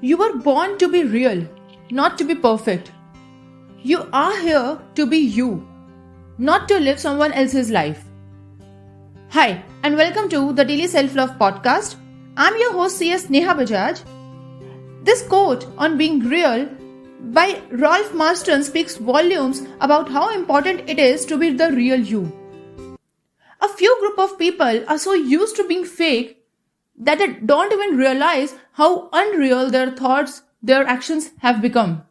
You were born to be real, not to be perfect. You are here to be you, not to live someone else's life. Hi, and welcome to the Daily Self-Love Podcast. I'm your host CS Neha Bajaj. This quote on being real by Rolf Marston speaks volumes about how important it is to be the real you. A few group of people are so used to being fake that they don't even realize how unreal their thoughts, their actions have become.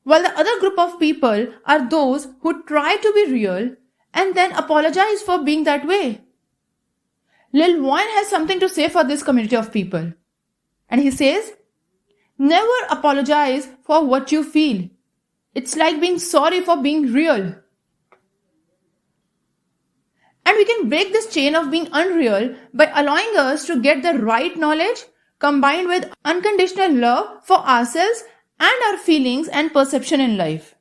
While the other group of people are those who try to be real and then apologize for being that way. Lil Wayne has something to say for this community of people. And he says, never apologize for what you feel. It's like being sorry for being real. And we can break this chain of being unreal by allowing us to get the right knowledge combined with unconditional love for ourselves and our feelings and perception in life.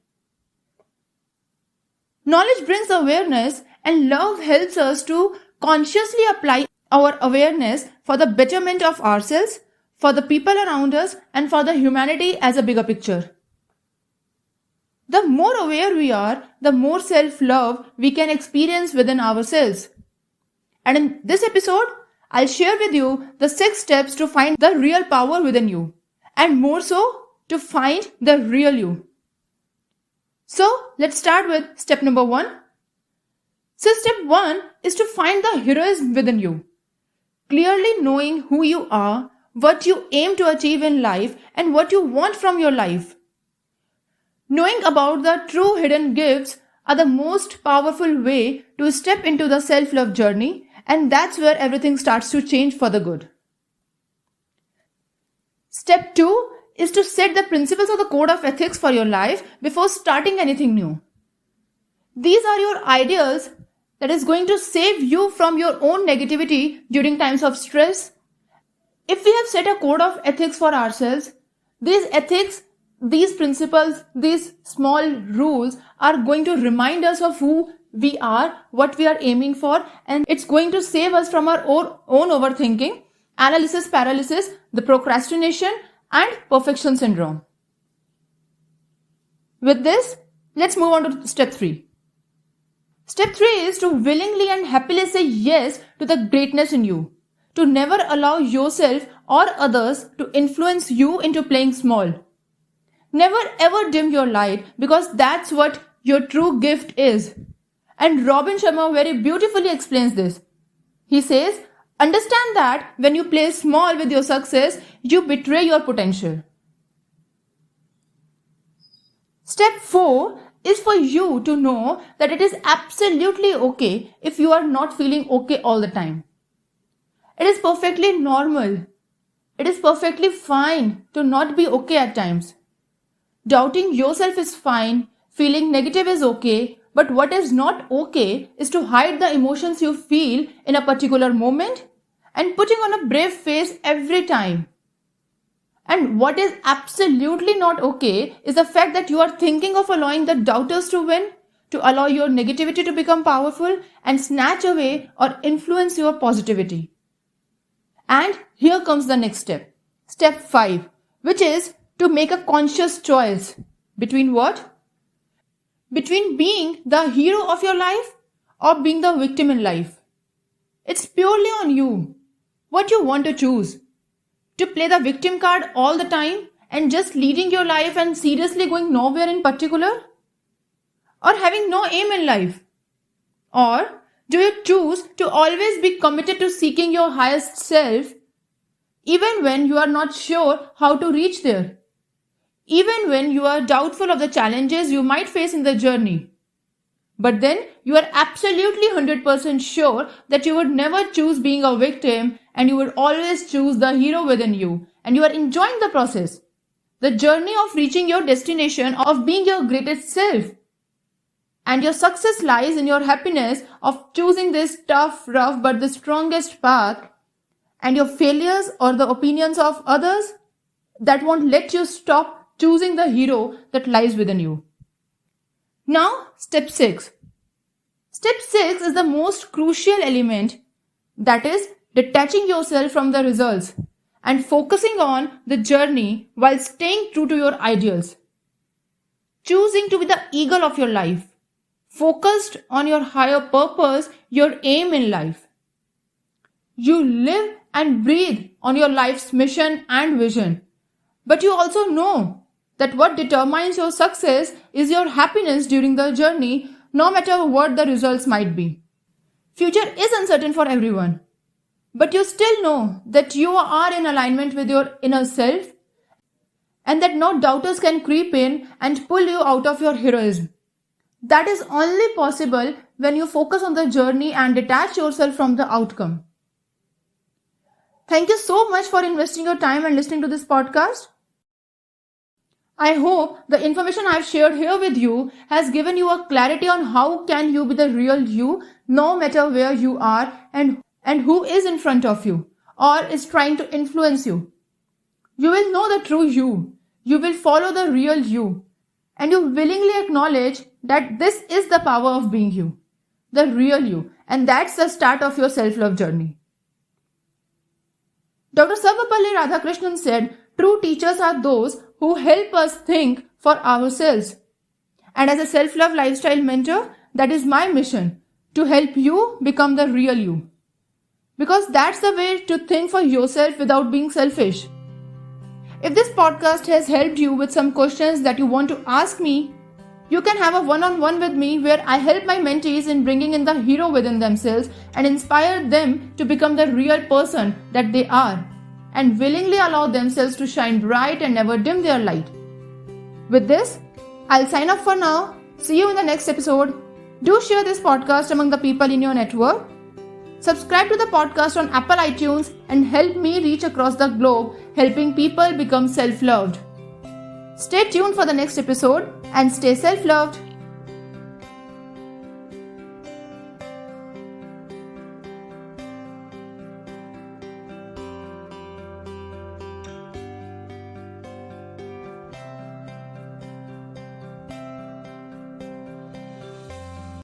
Knowledge brings awareness and love helps us to consciously apply our awareness for the betterment of ourselves, for the people around us, and for the humanity as a bigger picture. The more aware we are, the more self-love we can experience within ourselves. And in this episode, I'll share with you the 6 steps to find the real power within you, and more so, to find the real you. So, let's start with step number 1. So, step 1 is to find the heroism within you. Clearly knowing who you are, what you aim to achieve in life, and what you want from your life. Knowing about the true hidden gifts are the most powerful way to step into the self-love journey, and that's where everything starts to change for the good. Step 2 is to set the principles of the code of ethics for your life before starting anything new. These are your ideals that is going to save you from your own negativity during times of stress. If we have set a code of ethics for ourselves, these ethics, these principles, these small rules are going to remind us of who we are, what we are aiming for, and it's going to save us from our own overthinking, analysis paralysis, the procrastination, and perfection syndrome. With this, let's move on to step 3. Step 3 is to willingly and happily say yes to the greatness in you, to never allow yourself or others to influence you into playing small. Never ever dim your light because that's what your true gift is. And Robin Sharma very beautifully explains this. He says, understand that when you play small with your success, you betray your potential. Step 4 is for you to know that it is absolutely okay if you are not feeling okay all the time. It is perfectly normal. It is perfectly fine to not be okay at times. Doubting yourself is fine, feeling negative is okay, but what is not okay is to hide the emotions you feel in a particular moment and putting on a brave face every time. And what is absolutely not okay is the fact that you are thinking of allowing the doubters to win, to allow your negativity to become powerful and snatch away or influence your positivity. And here comes the next step. Step 5, which is to make a conscious choice between what? Between being the hero of your life or being the victim in life. It's purely on you. What you want to choose. To play the victim card all the time and just leading your life and seriously going nowhere in particular? Or having no aim in life? Or do you choose to always be committed to seeking your highest self even when you are not sure how to reach there? Even when you are doubtful of the challenges you might face in the journey. But then you are absolutely 100% sure that you would never choose being a victim and you would always choose the hero within you. And you are enjoying the process. The journey of reaching your destination of being your greatest self. And your success lies in your happiness of choosing this tough, rough, but the strongest path. And your failures or the opinions of others that won't let you stop choosing the hero that lies within you. Now, step 6. Step 6 is the most crucial element, that is detaching yourself from the results and focusing on the journey while staying true to your ideals. Choosing to be the eagle of your life, focused on your higher purpose, your aim in life. You live and breathe on your life's mission and vision. But you also know that what determines your success is your happiness during the journey, no matter what the results might be. Future is uncertain for everyone, but you still know that you are in alignment with your inner self and that no doubters can creep in and pull you out of your heroism. That is only possible when you focus on the journey and detach yourself from the outcome. Thank you so much for investing your time and listening to this podcast. I hope the information I've shared here with you has given you a clarity on how can you be the real you no matter where you are and who is in front of you or is trying to influence you. You will know the true you. You will follow the real you. And you willingly acknowledge that this is the power of being you, the real you. And that's the start of your self-love journey. Dr. Sarvapalli Radhakrishnan said, true teachers are those who help us think for ourselves. And as a self-love lifestyle mentor, that is my mission, to help you become the real you. Because that's the way to think for yourself without being selfish. If this podcast has helped you with some questions that you want to ask me, you can have a one-on-one with me where I help my mentees in bringing in the hero within themselves and inspire them to become the real person that they are and willingly allow themselves to shine bright and never dim their light. With this, I'll sign off for now. See you in the next episode. Do share this podcast among the people in your network. Subscribe to the podcast on Apple iTunes and help me reach across the globe, helping people become self-loved. Stay tuned for the next episode and stay self-loved.